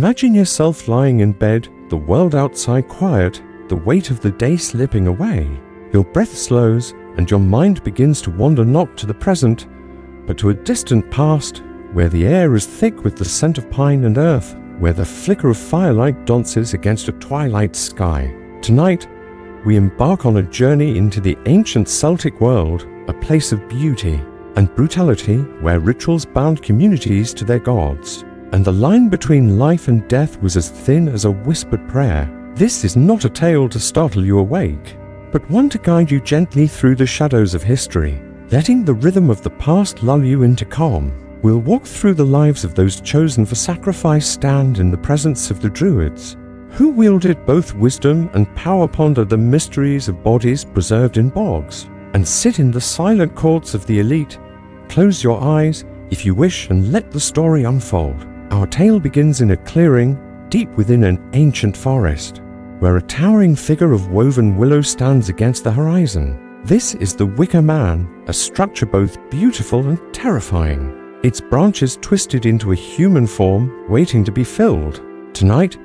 Imagine yourself lying in bed, the world outside quiet, the weight of the day slipping away. Your breath slows, and your mind begins to wander not to the present, but to a distant past, where the air is thick with the scent of pine and earth, where the flicker of firelight dances against a twilight sky. Tonight, we embark on a journey into the ancient Celtic world, a place of beauty and brutality where rituals bound communities to their gods, and the line between life and death was as thin as a whispered prayer. This is not a tale to startle you awake, but one to guide you gently through the shadows of history, letting the rhythm of the past lull you into calm. We'll walk through the lives of those chosen for sacrifice, stand in the presence of the Druids, who wielded both wisdom and power, ponder the mysteries of bodies preserved in bogs, and sit in the silent courts of the elite. Close your eyes, if you wish, and let the story unfold. Our tale begins in a clearing, deep within an ancient forest, where a towering figure of woven willow stands against the horizon. This is the Wicker Man, a structure both beautiful and terrifying, its branches twisted into a human form, waiting to be filled. Tonight,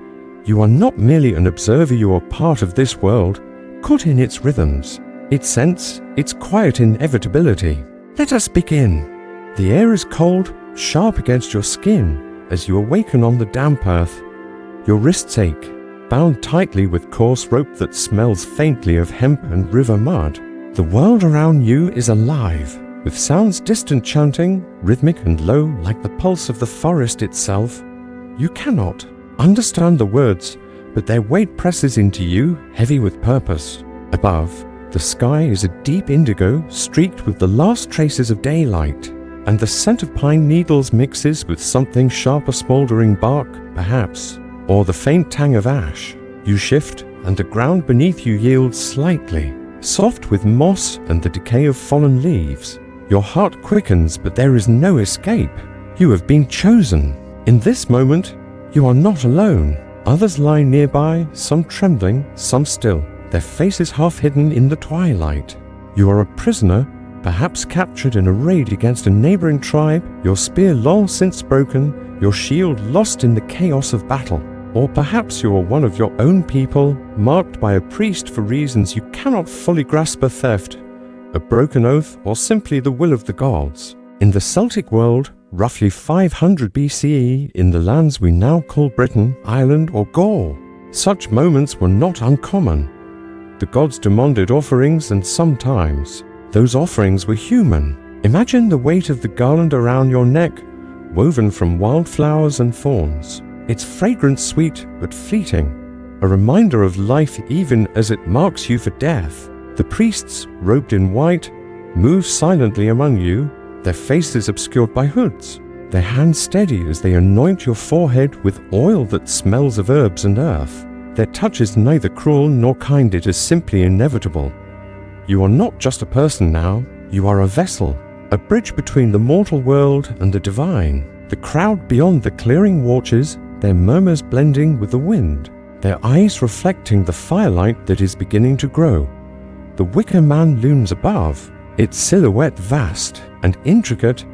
you are not merely an observer, you are part of this world, caught in its rhythms, its sense, its quiet inevitability. Let us begin. The air is cold, sharp against your skin, as you awaken on the damp earth. Your wrists ache, bound tightly with coarse rope that smells faintly of hemp and river mud. The world around you is alive, with sounds distant chanting, rhythmic and low like the pulse of the forest itself. You cannot understand the words, but their weight presses into you, heavy with purpose. Above, the sky is a deep indigo streaked with the last traces of daylight, and the scent of pine needles mixes with something sharp, a smoldering bark, perhaps, or the faint tang of ash. You shift, and the ground beneath you yields slightly, soft with moss and the decay of fallen leaves. Your heart quickens, but there is no escape. You have been chosen. In this moment, you are not alone. Others lie nearby, some trembling, some still, their faces half hidden in the twilight. You are a prisoner, perhaps captured in a raid against a neighboring tribe, your spear long since broken, your shield lost in the chaos of battle. Or perhaps you are one of your own people, marked by a priest for reasons you cannot fully grasp, a theft, a broken oath, or simply the will of the gods. In the Celtic world, roughly 500 BCE, in the lands we now call Britain, Ireland, or Gaul, such moments were not uncommon. The gods demanded offerings, and sometimes those offerings were human. Imagine the weight of the garland around your neck, woven from wildflowers and thorns, its fragrance sweet but fleeting, a reminder of life even as it marks you for death. The priests, robed in white, move silently among you, their faces obscured by hoods, their hands steady as they anoint your forehead with oil that smells of herbs and earth. Their touch is neither cruel nor kind, it is simply inevitable. You are not just a person now, you are a vessel, a bridge between the mortal world and the divine. The crowd beyond the clearing watches, their murmurs blending with the wind, their eyes reflecting the firelight that is beginning to grow. The Wicker Man looms above, its silhouette vast and intricate.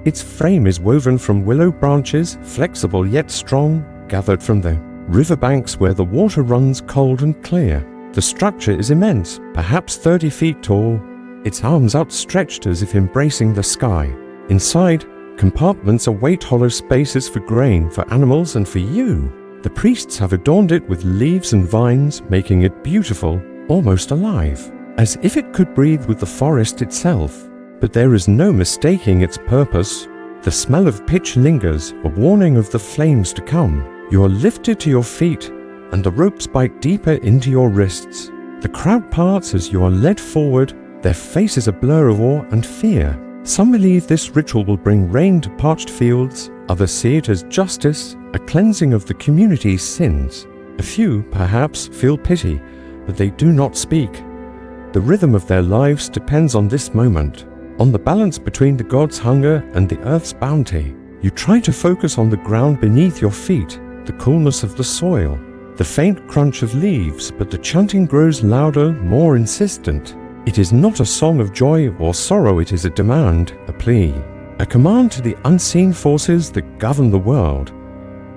Its frame is woven from willow branches, flexible yet strong, gathered from the riverbanks where the water runs cold and clear. The structure is immense, perhaps 30 feet tall, its arms outstretched as if embracing the sky. Inside, compartments await hollow spaces for grain, for animals, and for you. The priests have adorned it with leaves and vines, making it beautiful, almost alive, as if it could breathe with the forest itself. But there is no mistaking its purpose. The smell of pitch lingers, a warning of the flames to come. You are lifted to your feet, and the ropes bite deeper into your wrists. The crowd parts as you are led forward, their faces a blur of awe and fear. Some believe this ritual will bring rain to parched fields, others see it as justice, a cleansing of the community's sins. A few, perhaps, feel pity, but they do not speak. The rhythm of their lives depends on this moment, on the balance between the gods' hunger and the earth's bounty. You try to focus on the ground beneath your feet, the coolness of the soil, the faint crunch of leaves, but the chanting grows louder, more insistent. It is not a song of joy or sorrow, it is a demand, a plea, a command to the unseen forces that govern the world.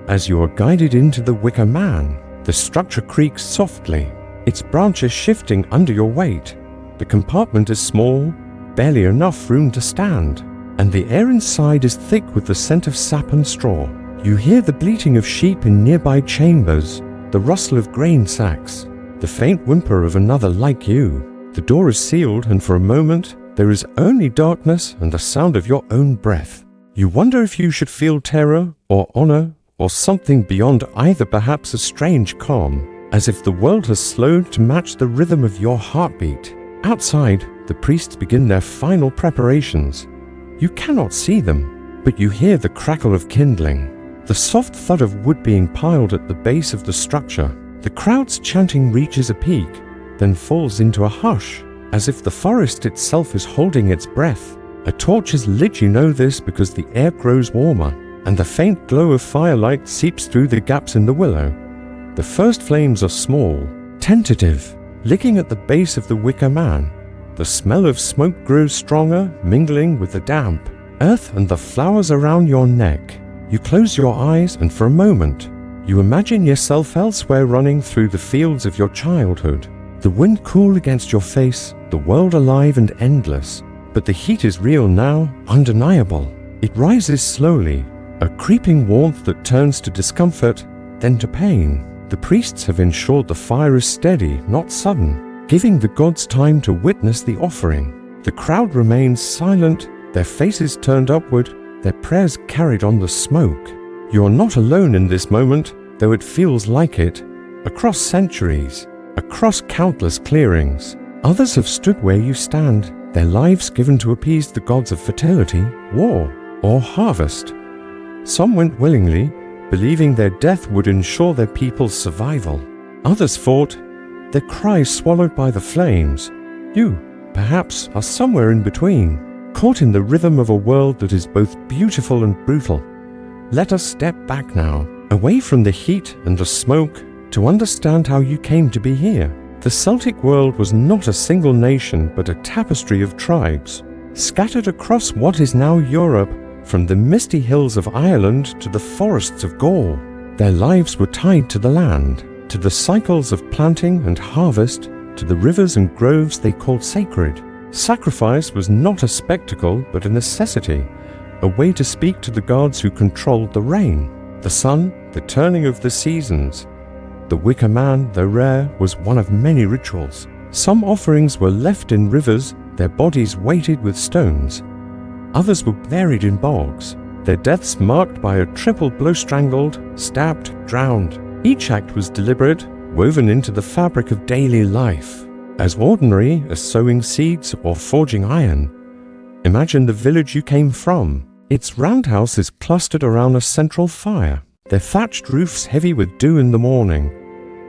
as you are guided into the Wicker Man. The structure creaks softly, its branches shifting under your weight. The compartment is small, barely enough room to stand, and the air inside is thick with the scent of sap and straw. You hear the bleating of sheep in nearby chambers, the rustle of grain sacks, the faint whimper of another like you. The door is sealed, and for a moment there is only darkness and the sound of your own breath. You wonder if you should feel terror or honor or something beyond either, perhaps a strange calm, as if the world has slowed to match the rhythm of your heartbeat. Outside, the priests begin their final preparations. You cannot see them, but you hear the crackle of kindling, the soft thud of wood being piled at the base of the structure. The crowd's chanting reaches a peak, then falls into a hush, as if the forest itself is holding its breath. A torch is lit, you know this because the air grows warmer, and the faint glow of firelight seeps through the gaps in the willow. The first flames are small, tentative, licking at the base of the Wicker Man. The smell of smoke grows stronger, mingling with the damp earth and the flowers around your neck. You close your eyes, and for a moment, you imagine yourself elsewhere, running through the fields of your childhood. The wind cool against your face, the world alive and endless. But the heat is real now, undeniable. It rises slowly, a creeping warmth that turns to discomfort, then to pain. The priests have ensured the fire is steady, not sudden, giving the gods time to witness the offering. The crowd remains silent, their faces turned upward, their prayers carried on the smoke. You are not alone in this moment, though it feels like it. Across centuries, across countless clearings, others have stood where you stand, their lives given to appease the gods of fertility, war, or harvest. Some went willingly, believing their death would ensure their people's survival. Others fought, their cries swallowed by the flames. You, perhaps, are somewhere in between, caught in the rhythm of a world that is both beautiful and brutal. Let us step back now, away from the heat and the smoke, to understand how you came to be here. The Celtic world was not a single nation, but a tapestry of tribes, scattered across what is now Europe, from the misty hills of Ireland to the forests of Gaul. Their lives were tied to the land, to the cycles of planting and harvest, to the rivers and groves they called sacred. Sacrifice was not a spectacle, but a necessity, a way to speak to the gods who controlled the rain, the sun, the turning of the seasons. The Wicker Man, though rare, was one of many rituals. Some offerings were left in rivers, their bodies weighted with stones. Others were buried in bogs, their deaths marked by a triple blow: strangled, stabbed, drowned. Each act was deliberate, woven into the fabric of daily life, as ordinary as sowing seeds or forging iron. Imagine the village you came from. Its roundhouse is clustered around a central fire, their thatched roofs heavy with dew in the morning.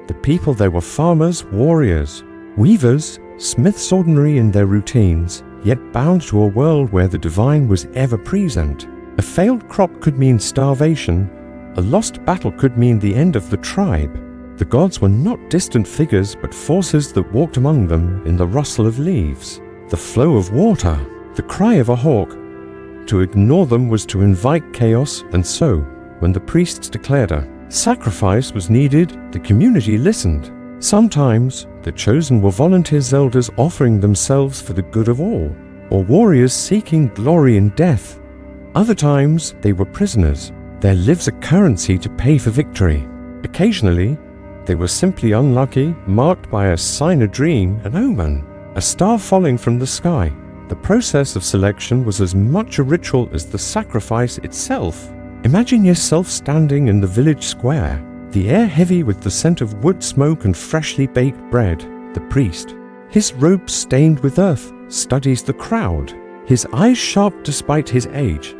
The people there were farmers, warriors, weavers, smiths, ordinary in their routines, yet bound to a world where the divine was ever present. A failed crop could mean starvation, a lost battle could mean the end of the tribe. The gods were not distant figures, but forces that walked among them in the rustle of leaves, the flow of water, the cry of a hawk. To ignore them was to invite chaos, and so, when the priests declared a sacrifice was needed, the community listened. Sometimes, the chosen were volunteers, elders offering themselves for the good of all, or warriors seeking glory in death. Other times, they were prisoners, their lives a currency to pay for victory. Occasionally, they were simply unlucky, marked by a sign, a dream, an omen, a star falling from the sky. The process of selection was as much a ritual as the sacrifice itself. Imagine yourself standing in the village square, the air heavy with the scent of wood smoke and freshly baked bread. The priest, his robe stained with earth, studies the crowd, his eyes sharp despite his age.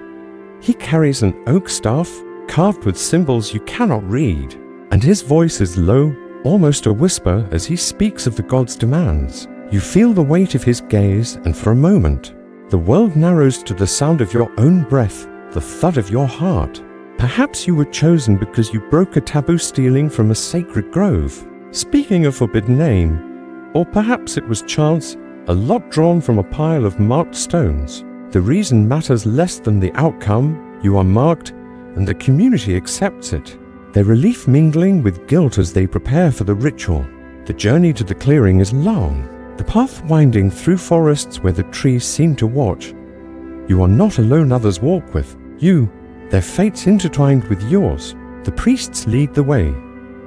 He carries an oak staff, carved with symbols you cannot read, and his voice is low, almost a whisper, as he speaks of the god's demands. You feel the weight of his gaze, and for a moment, the world narrows to the sound of your own breath, the thud of your heart. Perhaps you were chosen because you broke a taboo, stealing from a sacred grove, speaking a forbidden name, or perhaps it was chance, a lot drawn from a pile of marked stones. The reason matters less than the outcome. You are marked, and the community accepts it. their relief mingling with guilt as they prepare for the ritual. The journey to the clearing is long, the path winding through forests where the trees seem to watch. You are not alone, others walk with you, their fates intertwined with yours. The priests lead the way,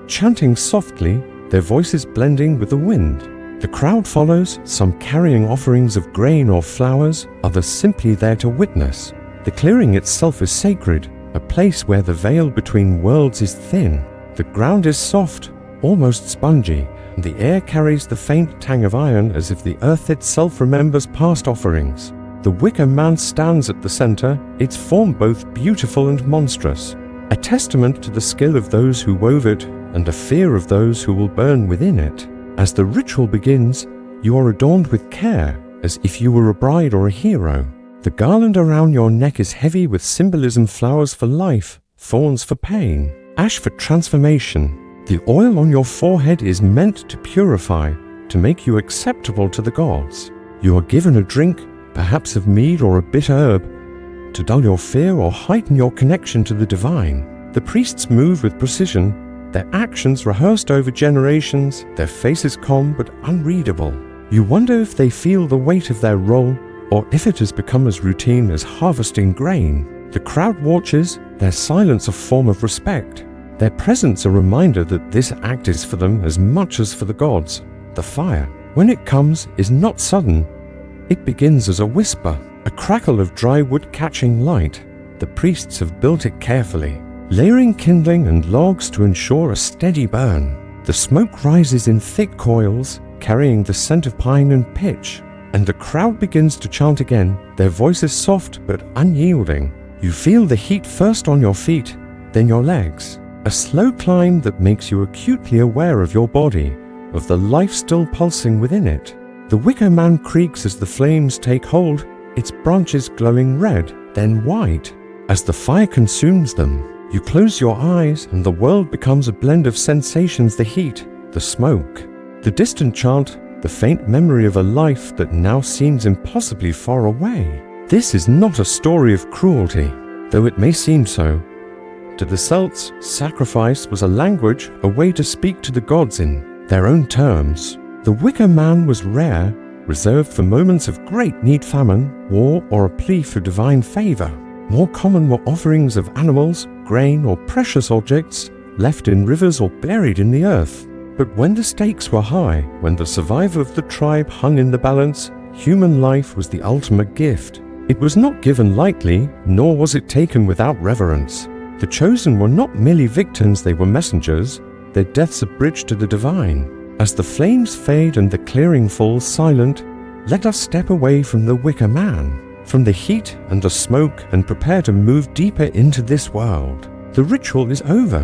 chanting softly, their voices blending with the wind. The crowd follows, some carrying offerings of grain or flowers, others simply there to witness. The clearing itself is sacred, a place where the veil between worlds is thin. The ground is soft, almost spongy, and the air carries the faint tang of iron as if the earth itself remembers past offerings. The Wicker Man stands at the center, its form both beautiful and monstrous, a testament to the skill of those who wove it and a fear of those who will burn within it. As the ritual begins, you are adorned with care, as if you were a bride or a hero. The garland around your neck is heavy with symbolism: flowers for life, thorns for pain, ash for transformation. The oil on your forehead is meant to purify, to make you acceptable to the gods. You are given a drink, perhaps of mead or a bitter herb, to dull your fear or heighten your connection to the divine. The priests move with precision, their actions rehearsed over generations, their faces calm but unreadable. You wonder if they feel the weight of their role, or if it has become as routine as harvesting grain. The crowd watches, their silence a form of respect, their presence a reminder that this act is for them as much as for the gods. The fire, when it comes, is not sudden. It begins as a whisper, a crackle of dry wood catching light. The priests have built it carefully, layering kindling and logs to ensure a steady burn. The smoke rises in thick coils, carrying the scent of pine and pitch, and the crowd begins to chant again, their voices soft but unyielding. You feel the heat first on your feet, then your legs, a slow climb that makes you acutely aware of your body, of the life still pulsing within it. The Wicker Man creaks as the flames take hold, its branches glowing red, then white. As the fire consumes them, you close your eyes and the world becomes a blend of sensations: the heat, the smoke, the distant chant, the faint memory of a life that now seems impossibly far away. This is not a story of cruelty, though it may seem so. To the Celts, sacrifice was a language, a way to speak to the gods in their own terms. The Wicker Man was rare, reserved for moments of great need: famine, war, or a plea for divine favor. More common were offerings of animals, grain, or precious objects left in rivers or buried in the earth. But when the stakes were high, when the survival of the tribe hung in the balance, human life was the ultimate gift. It was not given lightly, nor was it taken without reverence. The chosen were not merely victims, they were messengers, their deaths a bridge to the divine. As the flames fade and the clearing falls silent, let us step away from the Wicker Man, from the heat and the smoke, and prepare to move deeper into this world. The ritual is over,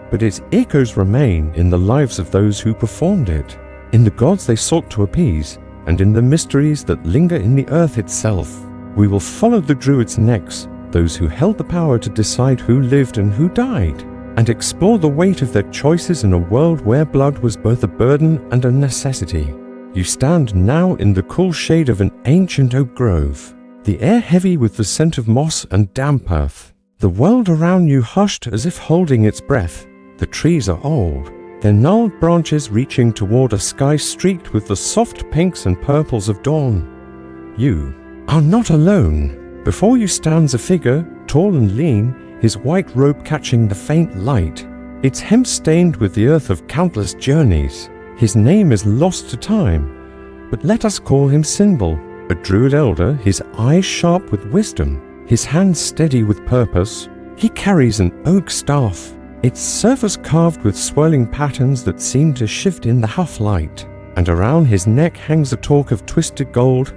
but its echoes remain in the lives of those who performed it, in the gods they sought to appease, and in the mysteries that linger in the earth itself. We will follow the Druids' necks, those who held the power to decide who lived and who died, and explore the weight of their choices in a world where blood was both a burden and a necessity. You stand now in the cool shade of an ancient oak grove, the air heavy with the scent of moss and damp earth. The world around you hushed as if holding its breath. The trees are old, their gnarled branches reaching toward a sky streaked with the soft pinks and purples of dawn. You are not alone. Before you stands a figure, tall and lean, his white robe catching the faint light, its hem stained with the earth of countless journeys. His name is lost to time, but let us call him Symbol, a Druid elder, his eyes sharp with wisdom, his hands steady with purpose. He carries an oak staff, its surface carved with swirling patterns that seem to shift in the half-light, and around his neck hangs a torque of twisted gold,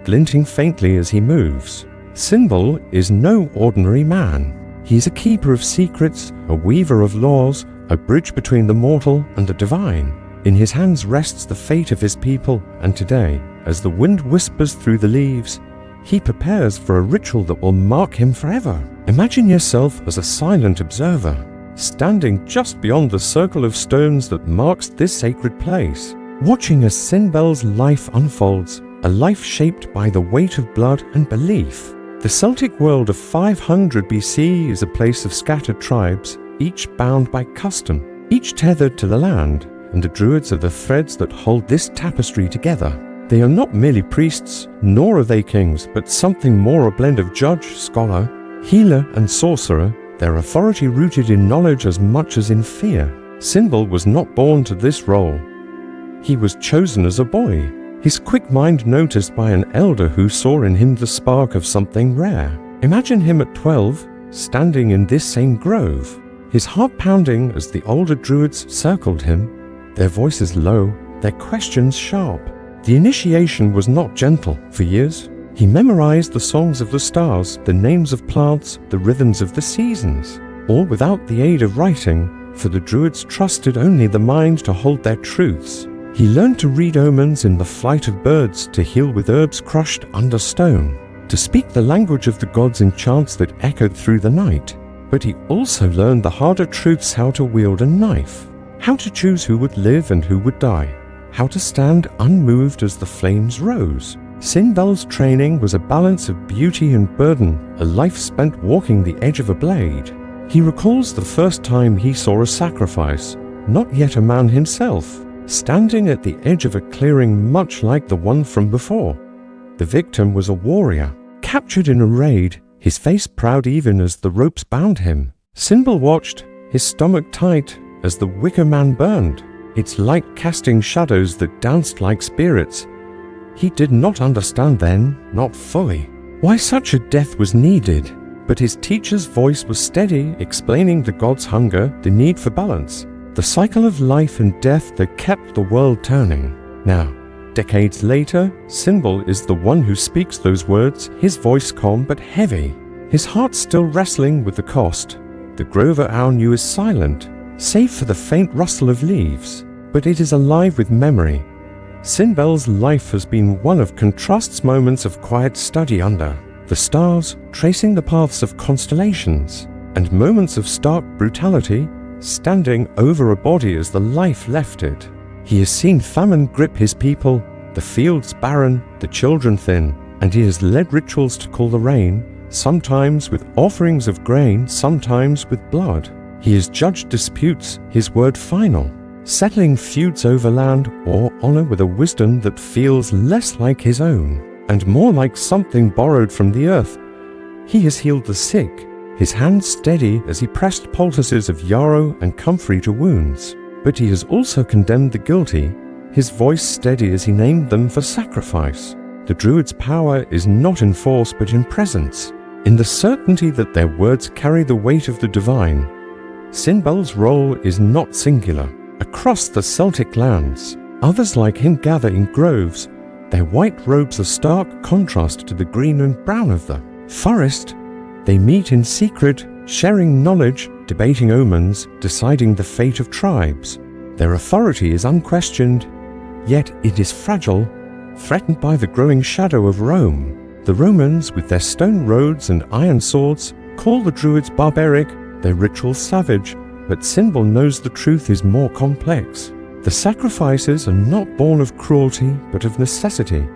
glinting faintly as he moves. Symbol is no ordinary man. He is a keeper of secrets, a weaver of laws, a bridge between the mortal and the divine. In his hands rests the fate of his people, and today, as the wind whispers through the leaves, he prepares for a ritual that will mark him forever. Imagine yourself as a silent observer, standing just beyond the circle of stones that marks this sacred place, watching as Symbol's life unfolds, a life shaped by the weight of blood and belief. The Celtic world of 500 BC is a place of scattered tribes, each bound by custom, each tethered to the land, and the Druids are the threads that hold this tapestry together. They are not merely priests, nor are they kings, but something more, a blend of judge, scholar, healer, and sorcerer, their authority rooted in knowledge as much as in fear. Sinbel was not born to this role. He was chosen as a boy, his quick mind noticed by an elder who saw in him the spark of something rare. Imagine him at 12, standing in this same grove, his heart pounding as the older Druids circled him, their voices low, their questions sharp. The initiation was not gentle. For years, he memorized the songs of the stars, the names of plants, the rhythms of the seasons, all without the aid of writing, for the Druids trusted only the mind to hold their truths. He learned to read omens in the flight of birds, to heal with herbs crushed under stone, to speak the language of the gods in chants that echoed through the night. But he also learned the harder truths: how to wield a knife, how to choose who would live and who would die, how to stand unmoved as the flames rose. Sinbel's training was a balance of beauty and burden, a life spent walking the edge of a blade. He recalls the first time he saw a sacrifice, not yet a man himself, standing at the edge of a clearing much like the one from before. The victim was a warrior, captured in a raid, his face proud even as the ropes bound him. Sinbel watched, his stomach tight, as the Wicker Man burned, its light casting shadows that danced like spirits. He did not understand then, not fully, why such a death was needed, but his teacher's voice was steady, explaining the gods' hunger, the need for balance, the cycle of life and death that kept the world turning. Now, decades later, Sinbel is the one who speaks those words, his voice calm but heavy, his heart still wrestling with the cost. The grove Aunu is silent, save for the faint rustle of leaves, but it is alive with memory. Sinbel's life has been one of contrasts, moments of quiet study under the stars, tracing the paths of constellations, and moments of stark brutality, standing over a body as the life left it. He has seen famine grip his people, the fields barren, the children thin, and he has led rituals to call the rain, sometimes with offerings of grain, sometimes with blood. He has judged disputes, his word final, settling feuds over land or honor with a wisdom that feels less like his own, and more like something borrowed from the earth. He has healed the sick, his hands steady as he pressed poultices of yarrow and comfrey to wounds. But he has also condemned the guilty, his voice steady as he named them for sacrifice. The Druid's power is not in force but in presence, in the certainty that their words carry the weight of the divine. Sinbel's role is not singular. Across the Celtic lands, others like him gather in groves, their white robes a stark contrast to the green and brown of the forest. They meet in secret, sharing knowledge, debating omens, deciding the fate of tribes. Their authority is unquestioned, yet it is fragile, threatened by the growing shadow of Rome. The Romans, with their stone roads and iron swords, call the Druids barbaric, their rituals savage, but Sinbel knows the truth is more complex. The sacrifices are not born of cruelty, but of necessity,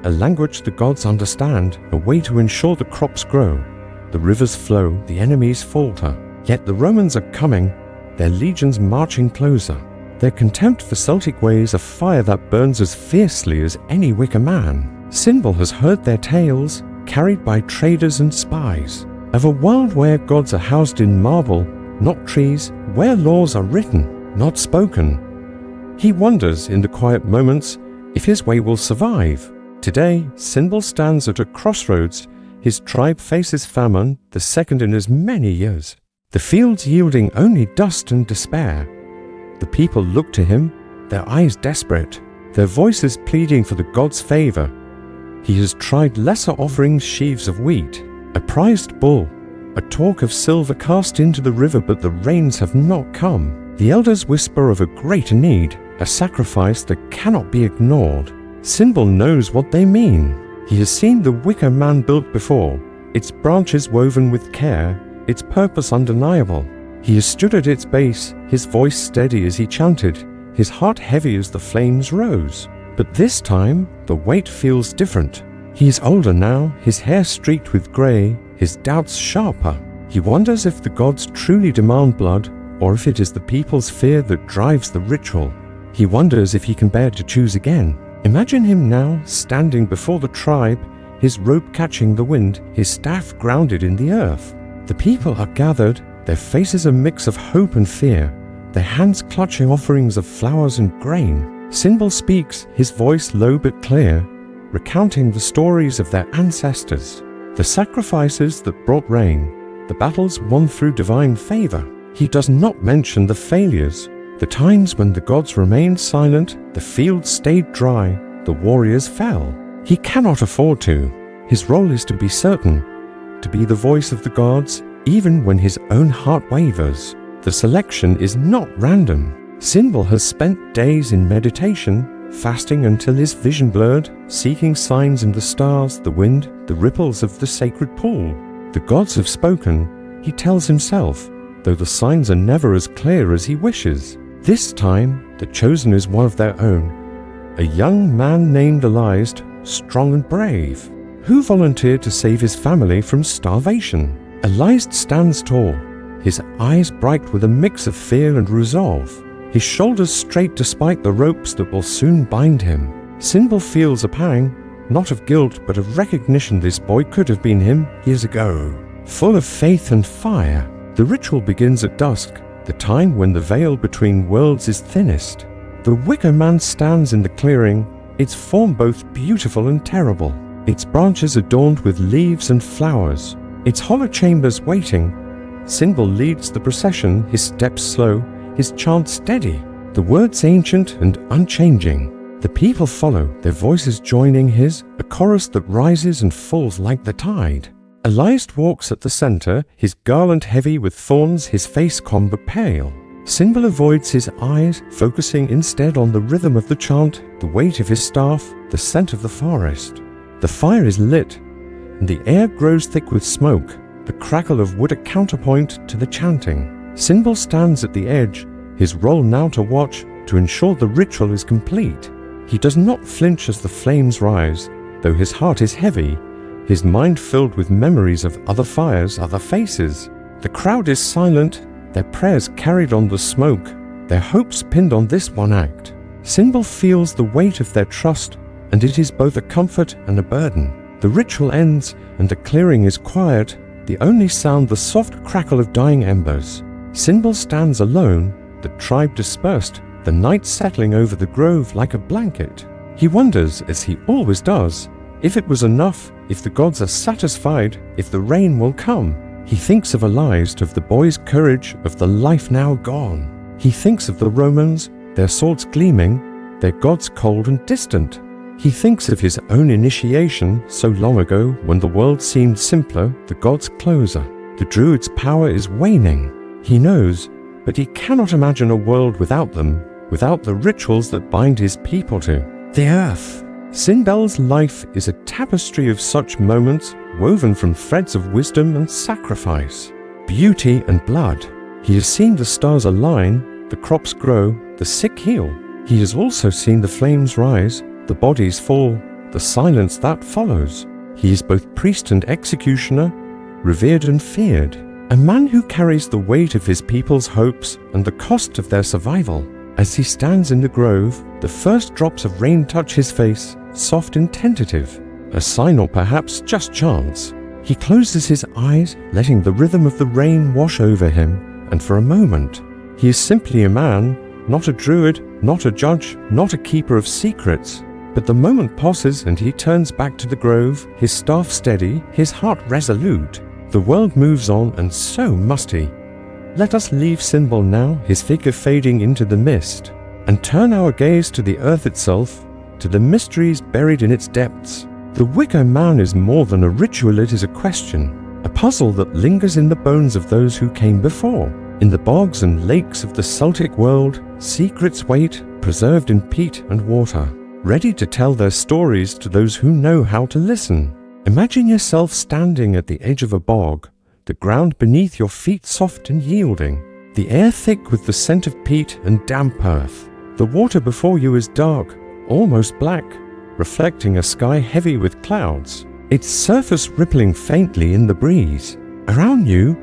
a language the gods understand, a way to ensure the crops grow. The rivers flow, the enemies falter, yet the Romans are coming, their legions marching closer. Their contempt for Celtic ways a fire that burns as fiercely as any Wicker Man. Sinbel has heard their tales, carried by traders and spies, of a world where gods are housed in marble, not trees, where laws are written, not spoken. He wonders in the quiet moments if his way will survive. Today, Sinbel stands at a crossroads. His tribe faces famine, the second in as many years. The fields yielding only dust and despair. The people look to him, their eyes desperate, their voices pleading for the gods' favor. He has tried lesser offerings, sheaves of wheat, a prized bull, a talk of silver cast into the river, but the rains have not come. The elders whisper of a greater need, a sacrifice that cannot be ignored. Sinbel knows what they mean. He has seen the Wicker Man built before, its branches woven with care, its purpose undeniable. He has stood at its base, his voice steady as he chanted, his heart heavy as the flames rose. But this time, the weight feels different. He is older now, his hair streaked with grey, his doubts sharper. He wonders if the gods truly demand blood, or if it is the people's fear that drives the ritual. He wonders if he can bear to choose again. Imagine him now standing before the tribe, his rope catching the wind, his staff grounded in the earth. The people are gathered, their faces a mix of hope and fear, their hands clutching offerings of flowers and grain. Sinbal speaks, his voice low but clear, recounting the stories of their ancestors, the sacrifices that brought rain, the battles won through divine favor. He does not mention the failures, the times when the gods remained silent, the fields stayed dry, the warriors fell. He cannot afford to. His role is to be certain, to be the voice of the gods, even when his own heart wavers. The selection is not random. Sinbal has spent days in meditation, fasting until his vision blurred, seeking signs in the stars, the wind, the ripples of the sacred pool. The gods have spoken, he tells himself, though the signs are never as clear as he wishes. This time, the chosen is one of their own, a young man named Elijah, strong and brave, who volunteered to save his family from starvation. Elijah stands tall, his eyes bright with a mix of fear and resolve, his shoulders straight despite the ropes that will soon bind him. Sinbal feels a pang, not of guilt but of recognition. This boy could have been him years ago, full of faith and fire. The ritual begins at dusk, the time when the veil between worlds is thinnest. The Wicker Man stands in the clearing, its form both beautiful and terrible, its branches adorned with leaves and flowers, its hollow chambers waiting. Sinbal leads the procession, his steps slow, his chant steady, the words ancient and unchanging. The people follow, their voices joining his, a chorus that rises and falls like the tide. Elijah walks at the center, his garland heavy with thorns, his face calm but pale. Sinbal avoids his eyes, focusing instead on the rhythm of the chant, the weight of his staff, the scent of the forest. The fire is lit, and the air grows thick with smoke, the crackle of wood a counterpoint to the chanting. Sinbal stands at the edge, his role now to watch, to ensure the ritual is complete. He does not flinch as the flames rise, though his heart is heavy, his mind filled with memories of other fires, other faces. The crowd is silent, their prayers carried on the smoke, their hopes pinned on this one act. Sinbal feels the weight of their trust, and it is both a comfort and a burden. The ritual ends, and the clearing is quiet, the only sound the soft crackle of dying embers. Sinbal stands alone, the tribe dispersed, the night settling over the grove like a blanket. He wonders, as he always does, if it was enough, if the gods are satisfied, if the rain will come. He thinks of Elijah, of the boy's courage, of the life now gone. He thinks of the Romans, their swords gleaming, their gods cold and distant. He thinks of his own initiation so long ago when the world seemed simpler, the gods closer. The Druid's power is waning. He knows, but he cannot imagine a world without them, without the rituals that bind his people to the earth. Sinbal's life is a tapestry of such moments, woven from threads of wisdom and sacrifice, beauty and blood. He has seen the stars align, the crops grow, the sick heal. He has also seen the flames rise, the bodies fall, the silence that follows. He is both priest and executioner, revered and feared, a man who carries the weight of his people's hopes and the cost of their survival. As he stands in the grove, the first drops of rain touch his face, soft and tentative, a sign or perhaps just chance. He closes his eyes, letting the rhythm of the rain wash over him, and for a moment, he is simply a man, not a druid, not a judge, not a keeper of secrets. But the moment passes and he turns back to the grove, his staff steady, his heart resolute. The world moves on, and so must he. Let us leave Sinbal now, his figure fading into the mist, and turn our gaze to the earth itself, to the mysteries buried in its depths. The Wicker Man is more than a ritual, it is a question, a puzzle that lingers in the bones of those who came before. In the bogs and lakes of the Celtic world, secrets wait, preserved in peat and water, ready to tell their stories to those who know how to listen. Imagine yourself standing at the edge of a bog, the ground beneath your feet soft and yielding, the air thick with the scent of peat and damp earth. The water before you is dark, almost black, reflecting a sky heavy with clouds, its surface rippling faintly in the breeze. Around you,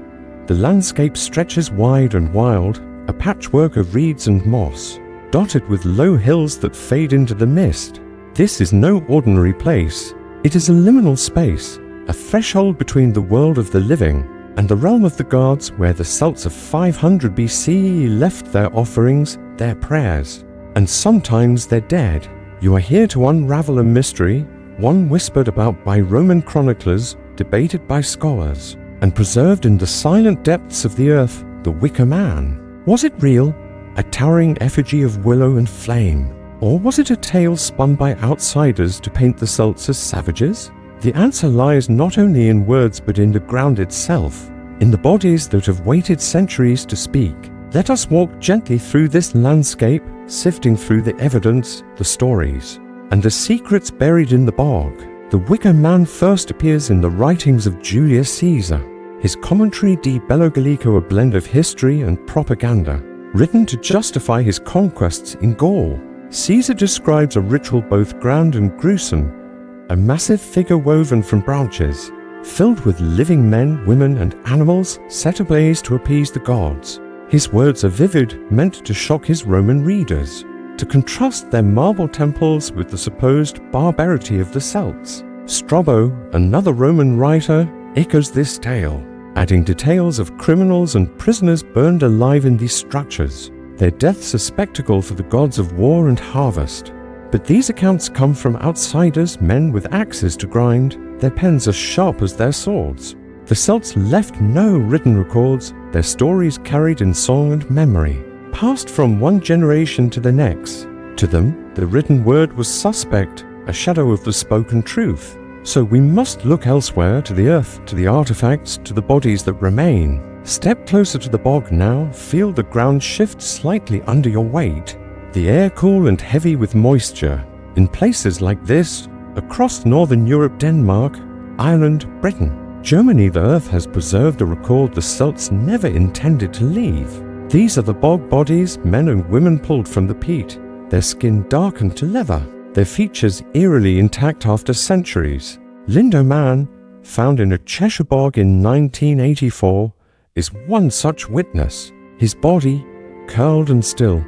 The landscape stretches wide and wild, a patchwork of reeds and moss, dotted with low hills that fade into the mist. This is no ordinary place. It is a liminal space, a threshold between the world of the living and the realm of the gods, where the Celts of 500 BC left their offerings, their prayers, and sometimes their dead. You are here to unravel a mystery, one whispered about by Roman chroniclers, debated by scholars, and preserved in the silent depths of the earth, the Wicker Man. Was it real, a towering effigy of willow and flame? Or was it a tale spun by outsiders to paint the Celts as savages? The answer lies not only in words but in the ground itself, in the bodies that have waited centuries to speak. Let us walk gently through this landscape, sifting through the evidence, the stories, and the secrets buried in the bog. The Wicker Man first appears in the writings of Julius Caesar. His Commentary De Bello Gallico, a blend of history and propaganda, written to justify his conquests in Gaul. Caesar describes a ritual both grand and gruesome, a massive figure woven from branches, filled with living men, women, and animals set ablaze to appease the gods. His words are vivid, meant to shock his Roman readers, to contrast their marble temples with the supposed barbarity of the Celts. Strabo, another Roman writer, echoes this tale, adding details of criminals and prisoners burned alive in these structures, their deaths a spectacle for the gods of war and harvest. But these accounts come from outsiders, men with axes to grind, their pens as sharp as their swords. The Celts left no written records, their stories carried in song and memory, passed from one generation to the next. To them, the written word was suspect, a shadow of the spoken truth. So we must look elsewhere, to the earth, to the artifacts, to the bodies that remain. Step closer to the bog now, feel the ground shift slightly under your weight. The air cool and heavy with moisture. In places like this, across northern Europe, Denmark, Ireland, Britain, Germany, the earth has preserved a record the Celts never intended to leave. These are the bog bodies, men and women pulled from the peat, their skin darkened to leather, their features eerily intact after centuries. Lindo Man, found in a Cheshire bog in 1984, is one such witness. His body, curled and still,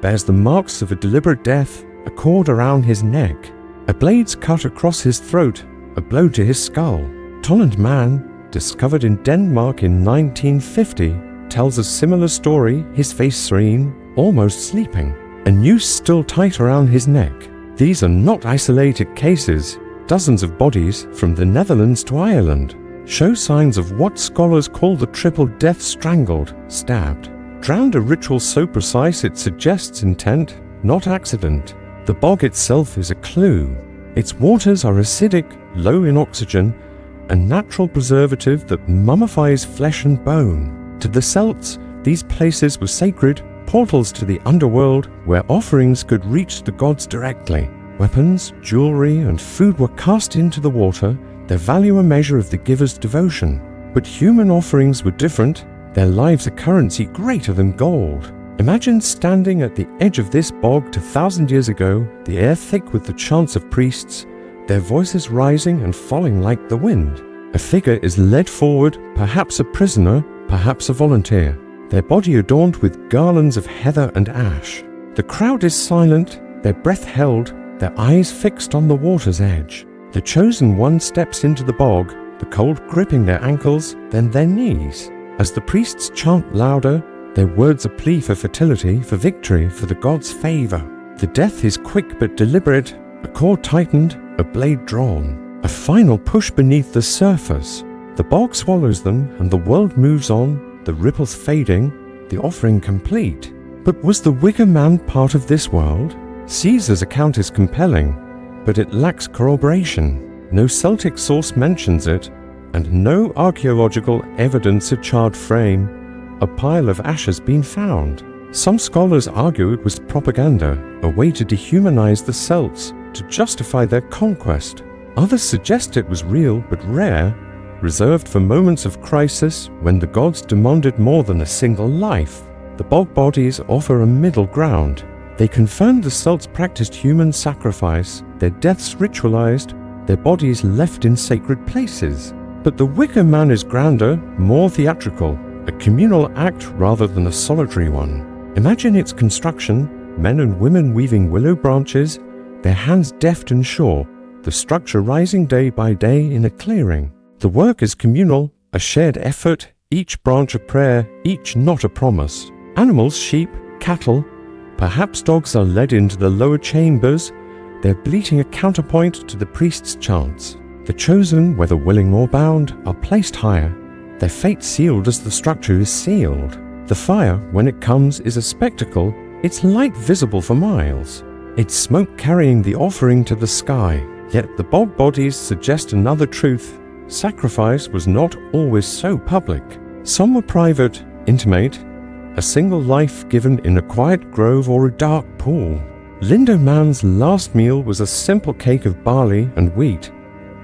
bears the marks of a deliberate death, a cord around his neck, a blade's cut across his throat, a blow to his skull. Tolland Man, discovered in Denmark in 1950, tells a similar story, his face serene, almost sleeping, a noose still tight around his neck. These are not isolated cases. Dozens of bodies, from the Netherlands to Ireland, show signs of what scholars call the triple death: strangled, stabbed, drowned, a ritual so precise it suggests intent, not accident. The bog itself is a clue. Its waters are acidic, low in oxygen, a natural preservative that mummifies flesh and bone. To the Celts, these places were sacred, portals to the underworld where offerings could reach the gods directly. Weapons, jewelry, and food were cast into the water, their value a measure of the giver's devotion. But human offerings were different, their lives a currency greater than gold. Imagine standing at the edge of this bog 2,000 years ago, the air thick with the chants of priests, their voices rising and falling like the wind. A figure is led forward, perhaps a prisoner, perhaps a volunteer, their body adorned with garlands of heather and ash. The crowd is silent, their breath held, their eyes fixed on the water's edge. The chosen one steps into the bog, the cold gripping their ankles, then their knees. As the priests chant louder, their words a plea for fertility, for victory, for the gods' favor. The death is quick but deliberate, a cord tightened, a blade drawn. A final push beneath the surface. The bog swallows them and the world moves on, the ripples fading, the offering complete. But was the Wicker Man part of this world? Caesar's account is compelling, but it lacks corroboration. No Celtic source mentions it, and no archaeological evidence a charred frame, a pile of ashes been found. Some scholars argue it was propaganda, a way to dehumanize the Celts, to justify their conquest. Others suggest it was real but rare, reserved for moments of crisis when the gods demanded more than a single life. The bog bodies offer a middle ground. They confirm the Celts practiced human sacrifice, their deaths ritualized, their bodies left in sacred places. But the Wicker Man is grander, more theatrical. a communal act rather than a solitary one. Imagine its construction, men and women weaving willow branches, their hands deft and sure, the structure rising day by day in a clearing. The work is communal, a shared effort, each branch a prayer, each knot a promise. Animals, sheep, cattle, perhaps dogs are led into the lower chambers, their bleating a counterpoint to the priest's chants. The chosen, whether willing or bound, are placed higher, their fate sealed as the structure is sealed. The fire, when it comes, is a spectacle, its light visible for miles, its smoke carrying the offering to the sky. Yet the bog bodies suggest another truth. Sacrifice was not always so public. Some were private, intimate, a single life given in a quiet grove or a dark pool. Lindo Man's last meal was a simple cake of barley and wheat,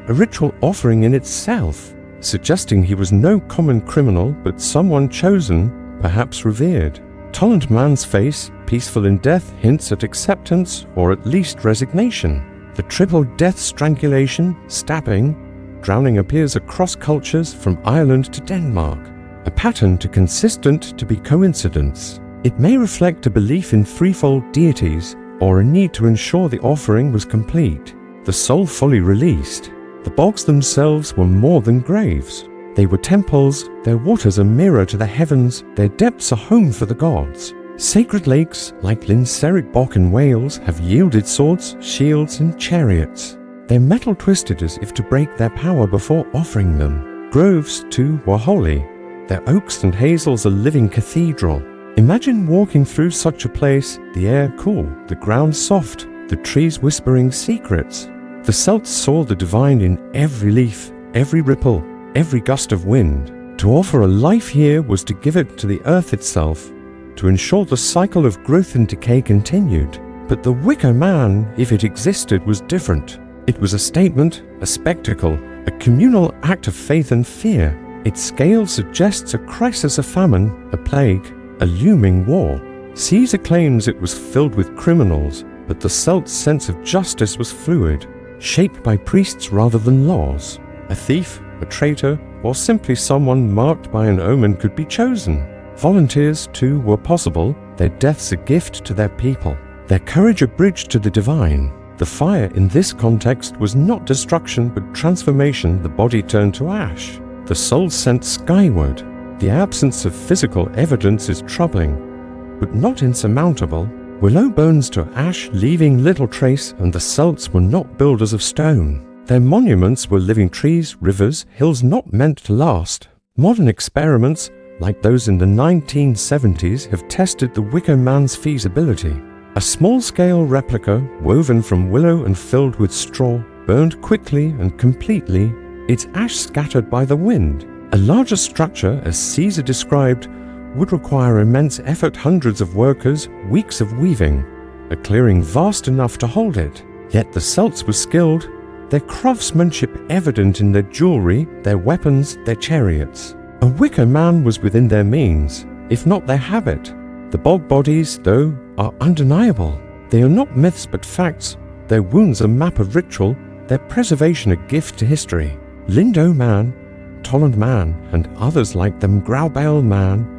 a ritual offering in itself, suggesting he was no common criminal but someone chosen, perhaps revered. Toland Man's face, peaceful in death, hints at acceptance or at least resignation. The triple death strangulation, stabbing, drowning appears across cultures from Ireland to Denmark, a pattern too consistent to be coincidence. It may reflect a belief in threefold deities or a need to ensure the offering was complete, the soul fully released. The bogs themselves were more than graves. They were temples, their waters a mirror to the heavens, their depths a home for the gods. Sacred lakes, like Linseric Bog in Wales, have yielded swords, shields, and chariots, their metal twisted as if to break their power before offering them. Groves, too, were holy, their oaks and hazels a living cathedral. Imagine walking through such a place, the air cool, the ground soft, the trees whispering secrets. The Celts saw the divine in every leaf, every ripple, every gust of wind. To offer a life here was to give it to the earth itself, to ensure the cycle of growth and decay continued. But the Wicker Man, if it existed, was different. It was a statement, a spectacle, a communal act of faith and fear. Its scale suggests a crisis, a famine, a plague, a looming war. Caesar claims it was filled with criminals, but the Celts' sense of justice was fluid, shaped by priests rather than laws. A thief, a traitor, or simply someone marked by an omen could be chosen. Volunteers, too, were possible, their deaths a gift to their people, their courage a bridge to the divine. The fire in this context was not destruction but transformation. The body turned to ash, the soul sent skyward. The absence of physical evidence is troubling, but not insurmountable. Willow bones to ash, leaving little trace, and the Celts were not builders of stone. Their monuments were living trees, rivers, hills not meant to last. Modern experiments, like those in the 1970s, have tested the Wicker Man's feasibility. A small-scale replica, woven from willow and filled with straw, burned quickly and completely, its ash scattered by the wind. A larger structure, as Caesar described, would require immense effort, hundreds of workers, weeks of weaving, a clearing vast enough to hold it. Yet the Celts were skilled, their craftsmanship evident in their jewelry, their weapons, their chariots. A Wicker Man was within their means, if not their habit. The bog bodies, though, are undeniable. They are not myths but facts, their wounds a map of ritual, their preservation a gift to history. Lindo Man, Toland Man, and others like them, Graubael Man,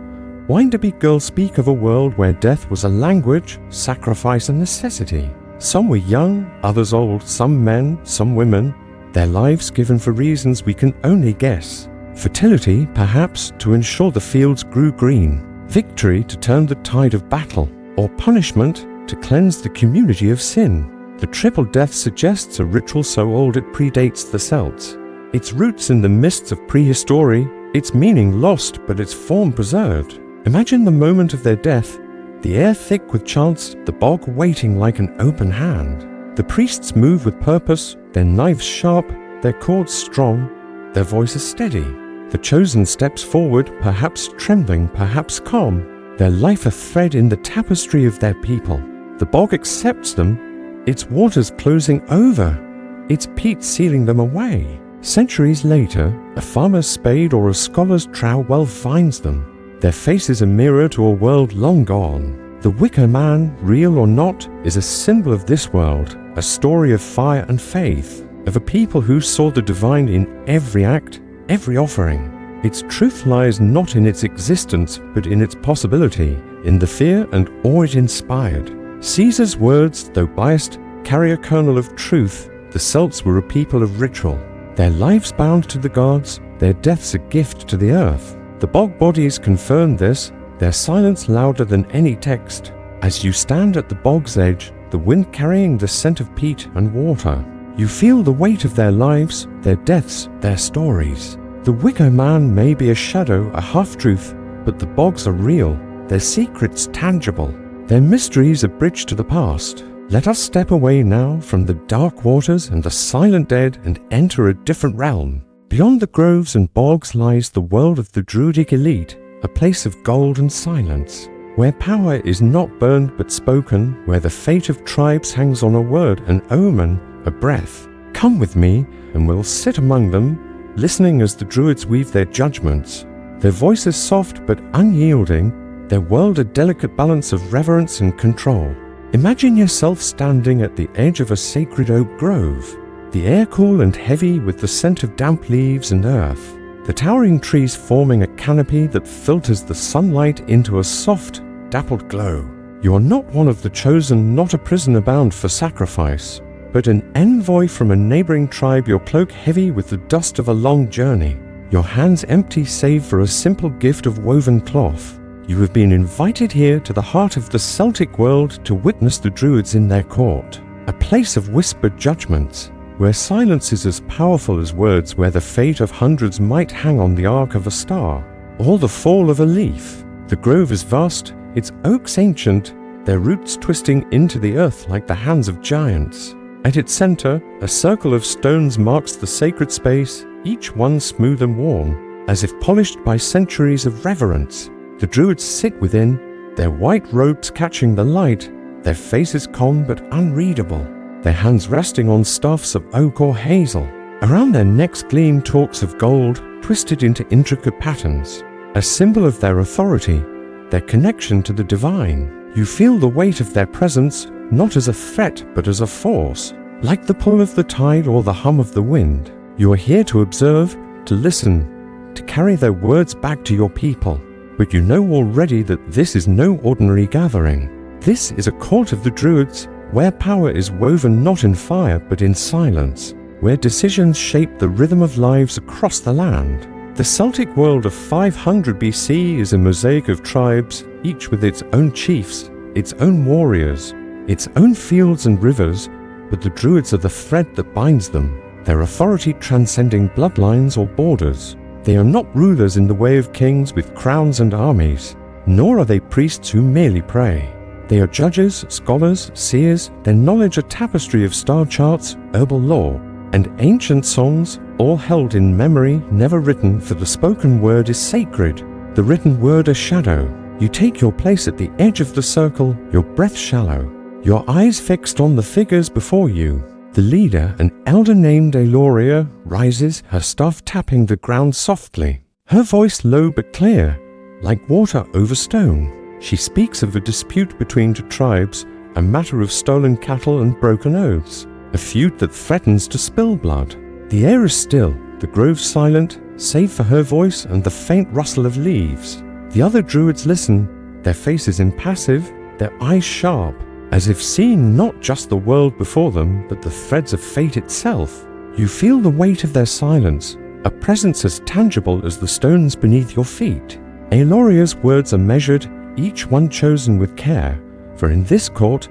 Winderby Girl speak of a world where death was a language, sacrifice a necessity. Some were young, others old, some men, some women, their lives given for reasons we can only guess. Fertility, perhaps, to ensure the fields grew green. Victory to turn the tide of battle. Or punishment to cleanse the community of sin. The triple death suggests a ritual so old it predates the Celts. Its roots in the mists of prehistory, its meaning lost but its form preserved. Imagine the moment of their death, the air thick with chants, the bog waiting like an open hand. The priests move with purpose, their knives sharp, their cords strong, their voices steady. The chosen steps forward, perhaps trembling, perhaps calm, their life a thread in the tapestry of their people. The bog accepts them, its waters closing over, its peat sealing them away. Centuries later, a farmer's spade or a scholar's trowel well finds them, their faces a mirror to a world long gone. The Wicker Man, real or not, is a symbol of this world, a story of fire and faith, of a people who saw the divine in every act, every offering. Its truth lies not in its existence, but in its possibility, in the fear and awe it inspired. Caesar's words, though biased, carry a kernel of truth. The Celts were a people of ritual. Their lives bound to the gods, their deaths a gift to the earth. The bog bodies confirm this, their silence louder than any text. As you stand at the bog's edge, the wind carrying the scent of peat and water, you feel the weight of their lives, their deaths, their stories. The Wicker Man may be a shadow, a half-truth, but the bogs are real, their secrets tangible, their mysteries a bridge to the past. Let us step away now from the dark waters and the silent dead and enter a different realm. Beyond the groves and bogs lies the world of the Druidic elite, a place of gold and silence, where power is not burned but spoken, where the fate of tribes hangs on a word, an omen, a breath. Come with me, and we'll sit among them, listening as the Druids weave their judgments. Their voices soft but unyielding, their world a delicate balance of reverence and control. Imagine yourself standing at the edge of a sacred oak grove, the air cool and heavy with the scent of damp leaves and earth. The towering trees forming a canopy that filters the sunlight into a soft, dappled glow. You are not one of the chosen, not a prisoner bound for sacrifice, but an envoy from a neighboring tribe, your cloak heavy with the dust of a long journey, your hands empty save for a simple gift of woven cloth. You have been invited here to the heart of the Celtic world to witness the Druids in their court, a place of whispered judgments, where silence is as powerful as words, where the fate of hundreds might hang on the arc of a star, or the fall of a leaf. The grove is vast, its oaks ancient, their roots twisting into the earth like the hands of giants. At its center, a circle of stones marks the sacred space, each one smooth and worn, as if polished by centuries of reverence. The Druids sit within, their white robes catching the light, their faces calm but unreadable, their hands resting on staffs of oak or hazel. Around their necks gleam torques of gold, twisted into intricate patterns, a symbol of their authority, their connection to the divine. You feel the weight of their presence, not as a threat but as a force, like the pull of the tide or the hum of the wind. You are here to observe, to listen, to carry their words back to your people. But you know already that this is no ordinary gathering. This is a court of the Druids, where power is woven not in fire but in silence, where decisions shape the rhythm of lives across the land. The Celtic world of 500 BC is a mosaic of tribes, each with its own chiefs, its own warriors, its own fields and rivers, but the Druids are the thread that binds them, their authority transcending bloodlines or borders. They are not rulers in the way of kings with crowns and armies, nor are they priests who merely pray. They are judges, scholars, seers, their knowledge a tapestry of star charts, herbal lore, and ancient songs, all held in memory, never written, for the spoken word is sacred, the written word a shadow. You take your place at the edge of the circle, your breath shallow, your eyes fixed on the figures before you. The leader, an elder named Aloria, rises, her staff tapping the ground softly, her voice low but clear, like water over stone. She speaks of a dispute between two tribes, a matter of stolen cattle and broken oaths, a feud that threatens to spill blood. The air is still, the grove silent, save for her voice and the faint rustle of leaves. The other Druids listen, their faces impassive, their eyes sharp, as if seeing not just the world before them, but the threads of fate itself. You feel the weight of their silence, a presence as tangible as the stones beneath your feet. Aloria's words are measured, each one chosen with care, for in this court,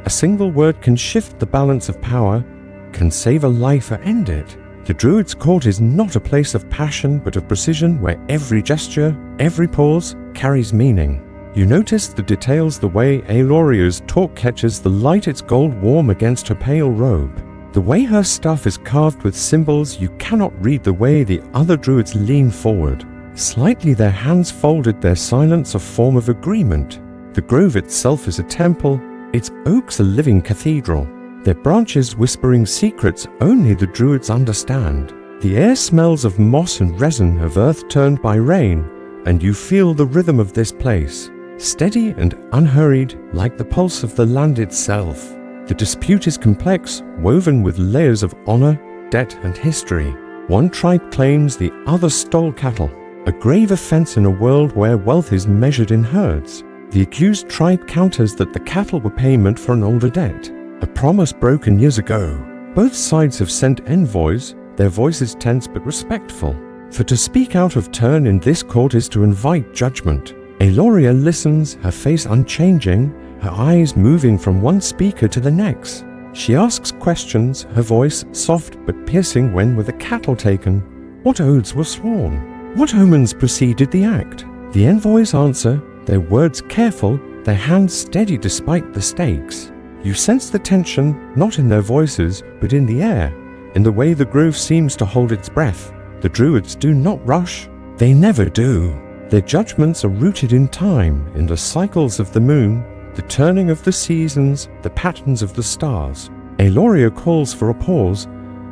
a single word can shift the balance of power, can save a life or end it. The Druid's court is not a place of passion, but of precision, where every gesture, every pause, carries meaning. You notice the details, the way Aloria's talk catches the light, its gold warm against her pale robe. The way her staff is carved with symbols you cannot read, the way the other Druids lean forward. Slightly their hands folded, their silence a form of agreement. The grove itself is a temple, its oaks a living cathedral, their branches whispering secrets only the Druids understand. The air smells of moss and resin, of earth turned by rain, and you feel the rhythm of this place, steady and unhurried, like the pulse of the land itself. The dispute is complex, woven with layers of honor, debt, and history. One tribe claims the other stole cattle. a grave offense in a world where wealth is measured in herds. The accused tribe counters that the cattle were payment for an older debt, a promise broken years ago. Both sides have sent envoys, their voices tense but respectful. For to speak out of turn in this court is to invite judgment. Aloria listens, her face unchanging, her eyes moving from one speaker to the next. She asks questions, her voice soft but piercing when were the cattle taken? What oaths were sworn? What omens preceded the act? The envoys answer, their words careful, their hands steady despite the stakes. You sense the tension, not in their voices, but in the air, in the way the grove seems to hold its breath. The Druids do not rush. They never do. Their judgments are rooted in time, in the cycles of the moon, the turning of the seasons, the patterns of the stars. Aloria calls for a pause,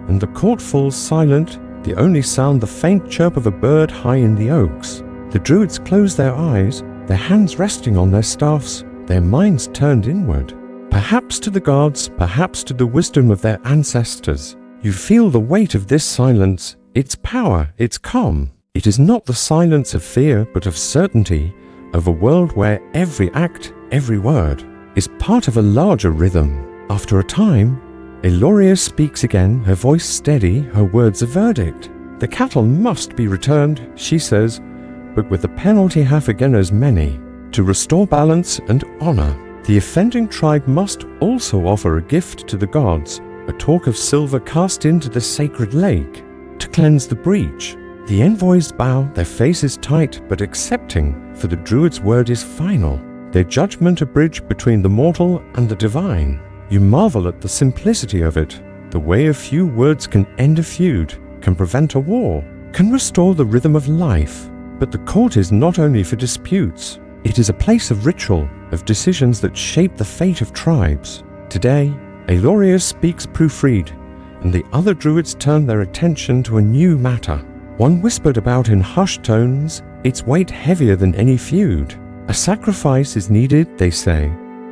and the court falls silent, the only sound the faint chirp of a bird high in the oaks. The Druids close their eyes, their hands resting on their staffs, their minds turned inward. Perhaps to the gods, perhaps to the wisdom of their ancestors. You feel the weight of this silence, its power, its calm. It is not the silence of fear, but of certainty, of a world where every act, every word, is part of a larger rhythm. After a time, Aloria speaks again, her voice steady, her words a verdict. The cattle must be returned, she says, but with the penalty half again as many. To restore balance and honor, the offending tribe must also offer a gift to the gods, a talk of silver cast into the sacred lake, to cleanse the breach. The envoys bow, their faces tight but accepting, for the Druid's word is final, their judgment a bridge between the mortal and the divine. You marvel at the simplicity of it, the way a few words can end a feud, can prevent a war, can restore the rhythm of life. But the court is not only for disputes, it is a place of ritual, of decisions that shape the fate of tribes. Today, Aloria speaks proofread, and the other Druids turn their attention to a new matter. One whispered about in hushed tones, its weight heavier than any feud. A sacrifice is needed, they say,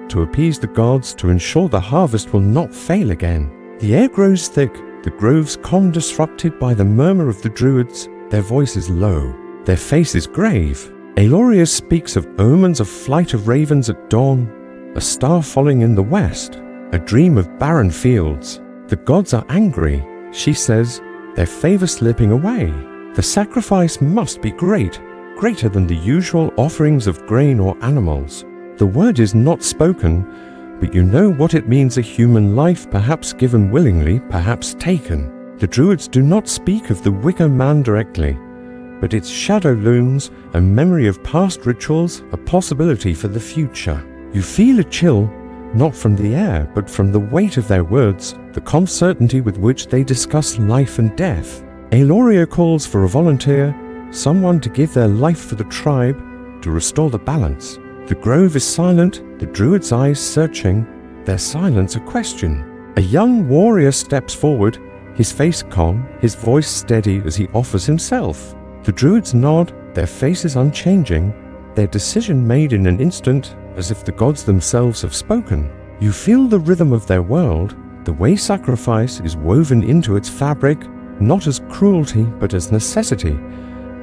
to appease the gods, to ensure the harvest will not fail again. The air grows thick, the grove's calm disrupted by the murmur of the Druids, their voices low, their faces grave. Aloria speaks of omens of flight of ravens at dawn, a star falling in the west, a dream of barren fields. The gods are angry, she says, their favor slipping away. The sacrifice must be great, greater than the usual offerings of grain or animals. The word is not spoken, but you know what it means, a human life perhaps given willingly, perhaps taken. The Druids do not speak of the Wicker Man directly, but its shadow looms, a memory of past rituals, a possibility for the future. You feel a chill, not from the air, but from the weight of their words, the calm certainty with which they discuss life and death. Aloria calls for a volunteer, someone to give their life for the tribe, to restore the balance. The grove is silent, the Druid's eyes searching, their silence a question. A young warrior steps forward, his face calm, his voice steady as he offers himself. The Druids nod, their faces unchanging, their decision made in an instant, as if the gods themselves have spoken. You feel the rhythm of their world, the way sacrifice is woven into its fabric, not as cruelty but as necessity,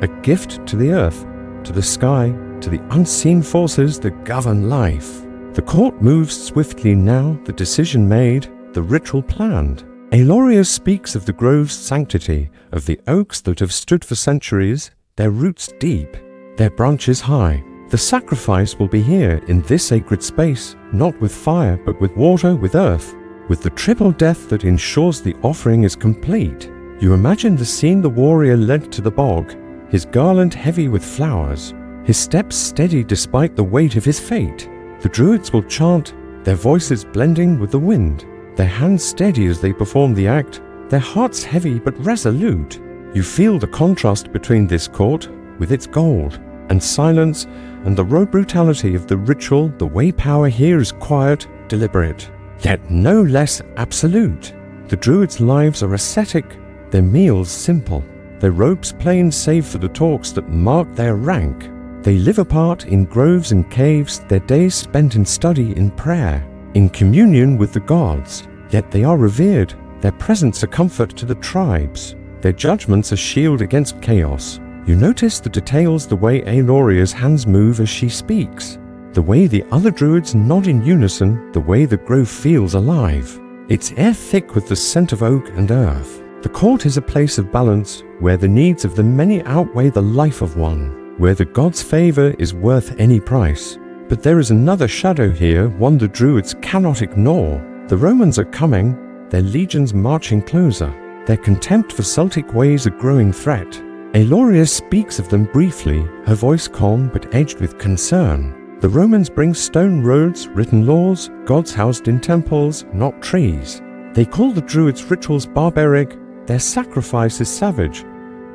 a gift to the earth, to the sky, to the unseen forces that govern life. The court moves swiftly now, the decision made, the ritual planned. Aloria speaks of the grove's sanctity, of the oaks that have stood for centuries, their roots deep, their branches high. The sacrifice will be here in this sacred space, not with fire but with water, with earth, with the triple death that ensures the offering is complete. You imagine the scene: the warrior led to the bog, his garland heavy with flowers, his steps steady despite the weight of his fate. The Druids will chant, their voices blending with the wind, their hands steady as they perform the act, their hearts heavy but resolute. You feel the contrast between this court, with its gold, and silence, and the raw brutality of the ritual, the way power here is quiet, deliberate, yet no less absolute. The Druids' lives are ascetic, their meals simple, their robes plain save for the talks that mark their rank. They live apart in groves and caves, their days spent in study, in prayer, in communion with the gods. Yet they are revered, their presence a comfort to the tribes, their judgments a shield against chaos. You notice the details, the way Aeloria's hands move as she speaks, the way the other druids nod in unison, the way the grove feels alive. Its air thick with the scent of oak and earth. The court is a place of balance, where the needs of the many outweigh the life of one, where the god's favor is worth any price. But there is another shadow here, one the druids cannot ignore. The Romans are coming, their legions marching closer. Their contempt for Celtic ways a growing threat. Aeloria speaks of them briefly, her voice calm but edged with concern. The Romans bring stone roads, written laws, gods housed in temples, not trees. They call the Druids' rituals barbaric, their sacrifices savage,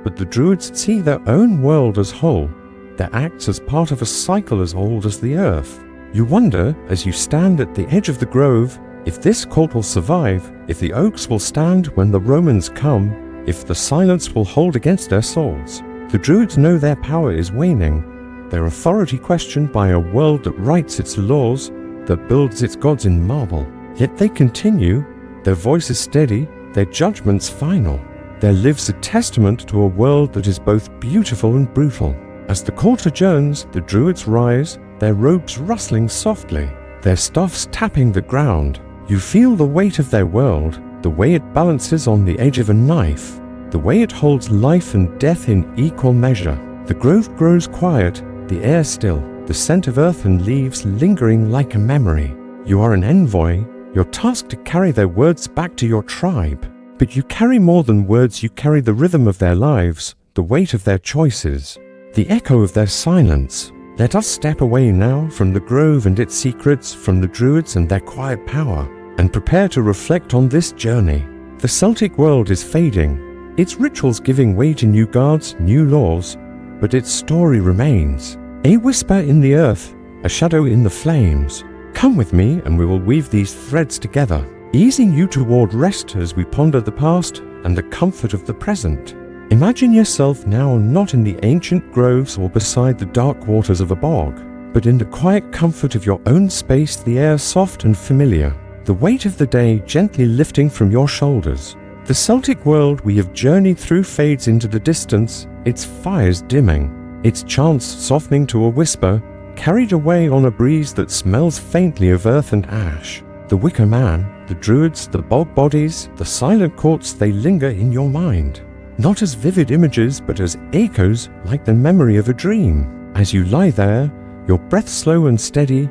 but the Druids see their own world as whole, their acts as part of a cycle as old as the earth. You wonder, as you stand at the edge of the grove, if this court will survive, if the oaks will stand when the Romans come, if the silence will hold against their swords. The Druids know their power is waning, their authority questioned by a world that writes its laws, that builds its gods in marble. Yet they continue, their voice is steady, their judgments final. Their lives a testament to a world that is both beautiful and brutal. As the court adjourns, the Druids rise, their robes rustling softly, their staffs tapping the ground. You feel the weight of their world, the way it balances on the edge of a knife, the way it holds life and death in equal measure. The grove grows quiet, the air still, the scent of earth and leaves lingering like a memory. You are an envoy, you're tasked to carry their words back to your tribe. But you carry more than words, you carry the rhythm of their lives, the weight of their choices, the echo of their silence. Let us step away now from the grove and its secrets, from the Druids and their quiet power, and prepare to reflect on this journey. The Celtic world is fading, its rituals giving way to new gods, new laws, but its story remains. A whisper in the earth, a shadow in the flames. Come with me and we will weave these threads together, easing you toward rest as we ponder the past and the comfort of the present. Imagine yourself now not in the ancient groves or beside the dark waters of a bog, but in the quiet comfort of your own space, the air soft and familiar, the weight of the day gently lifting from your shoulders. The Celtic world we have journeyed through fades into the distance, its fires dimming, its chants softening to a whisper, carried away on a breeze that smells faintly of earth and ash. The Wicker Man, the Druids, the bog bodies, the silent courts, they linger in your mind. Not as vivid images, but as echoes like the memory of a dream. As you lie there, your breath slow and steady,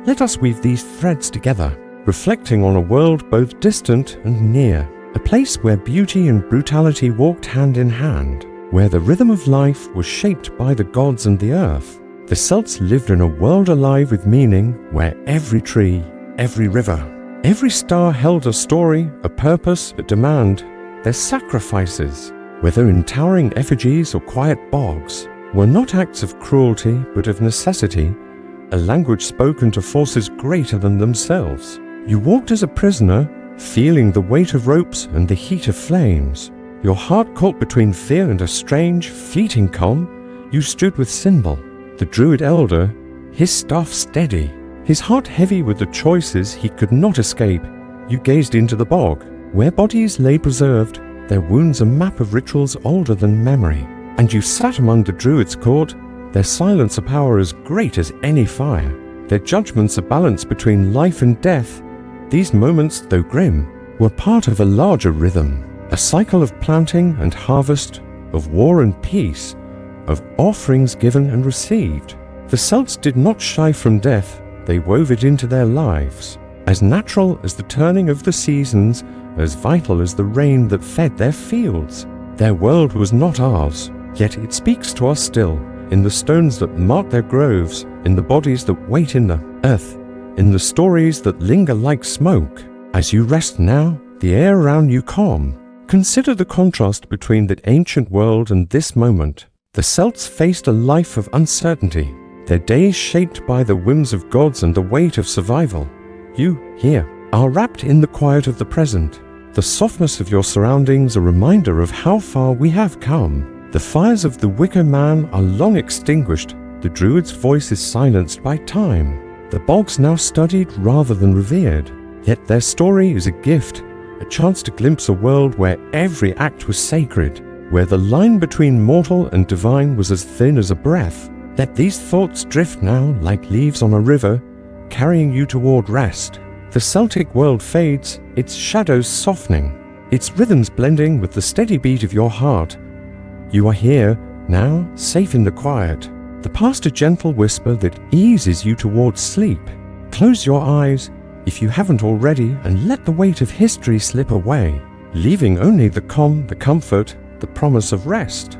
let us weave these threads together, reflecting on a world both distant and near, a place where beauty and brutality walked hand in hand, where the rhythm of life was shaped by the gods and the earth. The Celts lived in a world alive with meaning, where every tree, every river, every star held a story, a purpose, a demand. Their sacrifices, whether in towering effigies or quiet bogs, were not acts of cruelty but of necessity, a language spoken to forces greater than themselves. You walked as a prisoner, feeling the weight of ropes and the heat of flames. Your heart caught between fear and a strange, fleeting calm. You stood with Sinbal, the Druid elder, his staff steady, his heart heavy with the choices he could not escape. You gazed into the bog, where bodies lay preserved, their wounds a map of rituals older than memory. And you sat among the Druids' court, their silence a power as great as any fire, their judgments a balance between life and death. These moments, though grim, were part of a larger rhythm, a cycle of planting and harvest, of war and peace, of offerings given and received. The Celts did not shy from death, they wove it into their lives, as natural as the turning of the seasons, as vital as the rain that fed their fields. Their world was not ours, yet it speaks to us still, in the stones that mark their groves, in the bodies that wait in the earth, in the stories that linger like smoke. As you rest now, the air around you calm. Consider the contrast between that ancient world and this moment. The Celts faced a life of uncertainty, their days shaped by the whims of gods and the weight of survival. You, here, are wrapped in the quiet of the present. The softness of your surroundings a reminder of how far we have come. The fires of the Wicker Man are long extinguished. The Druid's voice is silenced by time. The bogs now studied rather than revered. Yet their story is a gift, a chance to glimpse a world where every act was sacred. where the line between mortal and divine was as thin as a breath. Let these thoughts drift now like leaves on a river, carrying you toward rest. The Celtic world fades, its shadows softening, its rhythms blending with the steady beat of your heart. You are here, now, safe in the quiet. The past a gentle whisper that eases you towards sleep. Close your eyes, if you haven't already, and let the weight of history slip away, leaving only the calm, the comfort, the promise of rest.